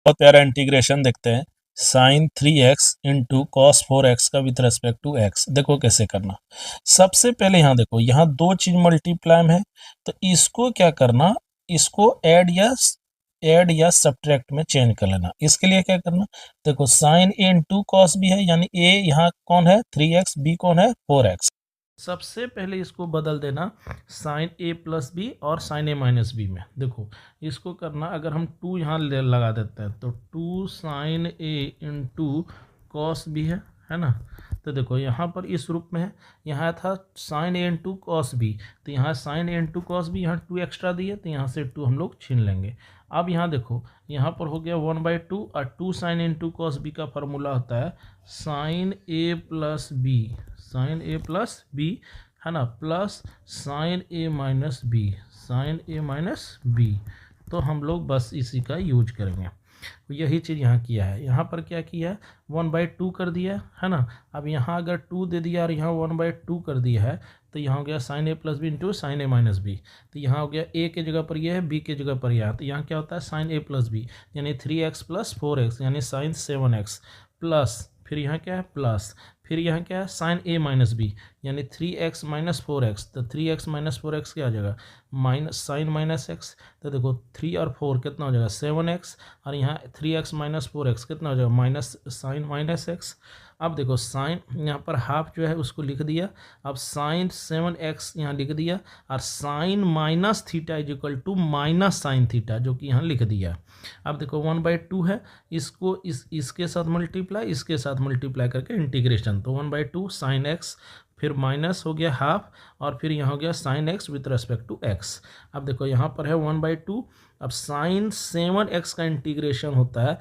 बहुत प्यारा इंटीग्रेशन देखते हैं, sign 3x into cos 4x का विथ रेस्पेक्ट टू x। देखो कैसे करना। सबसे पहले यहाँ देखो, यहाँ दो चीज मल्टीप्लाई है, तो इसको क्या करना, इसको ऐड या सब्ट्रैक्ट में चेंज कर लेना। इसके लिए क्या करना, देखो साइन ए इंटू कॉस बी है, यानी a यहाँ कौन है 3x, b कौन है 4x। सबसे पहले इसको बदल देना साइन ए प्लस बी और साइन ए माइनस बी में। देखो इसको करना, अगर हम 2 यहाँ लगा देते हैं तो 2 साइन ए इंटू कॉस बी है ना। तो देखो यहाँ पर इस रूप में है, यहाँ था साइन ए इंटू कॉस बी, तो यहाँ साइन ए इंटू कॉस बी, यहाँ 2 एक्स्ट्रा दिए तो यहाँ से 2 हम लोग छीन लेंगे। अब यहाँ देखो, यहाँ पर हो गया 1/2 और 2 साइन इंटू कॉस बी का फॉर्मूला होता है साइन ए प्लस बी, साइन ए प्लस बी है ना, प्लस साइन ए माइनस बी, साइन ए माइनस बी। तो हम लोग बस इसी का यूज करेंगे। यही चीज़ यहाँ किया है। यहाँ पर क्या किया है 1/2 कर दिया है ना। अब यहाँ अगर 2 दे दिया और यहाँ 1/2 कर दिया है, तो यहाँ हो गया साइन ए प्लस बी इंटू साइन ए माइनस बी। तो यहाँ हो गया ए के जगह पर यह है, बी के जगह पर यह है, तो यहाँ क्या होता है साइन ए प्लस बी यानी 3x प्लस 4x यानी साइन 7x, प्लस फिर यहाँ क्या है प्लस, फिर यहाँ क्या है साइन ए माइनस बी यानी 3x माइनस 4x। तो 3x माइनस 4x क्या आ जाएगा माइनस साइन माइनस एक्स। तो देखो 3 और 4 कितना हो जाएगा 7x, और यहाँ 3x माइनस 4x कितना हो जाएगा माइनस साइन माइनस एक्स। अब देखो साइन यहाँ पर हाफ जो है उसको लिख दिया, अब साइन 7x यहाँ लिख दिया, और sine minus theta is equal to minus sine theta जो कि यहाँ लिख दिया। अब देखो 1/2 है, इसको इसके साथ मल्टीप्लाई, इसके साथ मल्टीप्लाई करके इंटीग्रेशन, तो 1/2 साइन एक्स, फिर माइनस हो गया हाफ, और फिर यहाँ हो गया sine x with respect to x. अब देखो यहाँ पर है 1/2, अब साइन 7x का इंटीग्रेशन होता है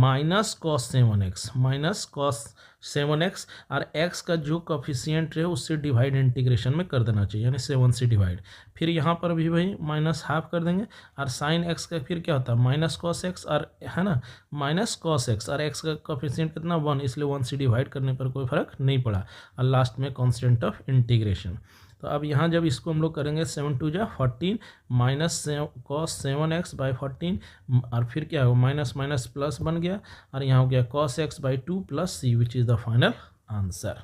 minus cos 7x, minus cos 7x, और x का जो कोफिशिएंट है उससे डिवाइड इंटीग्रेशन में कर देना चाहिए, यानी 7 से डिवाइड। फिर यहाँ पर भी वही माइनस हाफ कर देंगे, और साइन x का फिर क्या होता है माइनस कॉस x, और है ना माइनस कॉस x, और x का कोफिशिएंट कितना 1, इसलिए 1 से डिवाइड करने पर कोई फर्क नहीं पड़ा, और लास्ट में कांस्टेंट ऑफ इंटीग्रेशन। तो अब यहाँ जब इसको हम लोग करेंगे 7 2 जा 14 माइनस कॉस 7x बाई 14, और फिर क्या होगा माइनस माइनस प्लस बन गया, और यहाँ हो गया cos x by 2 plus c, which is the final answer.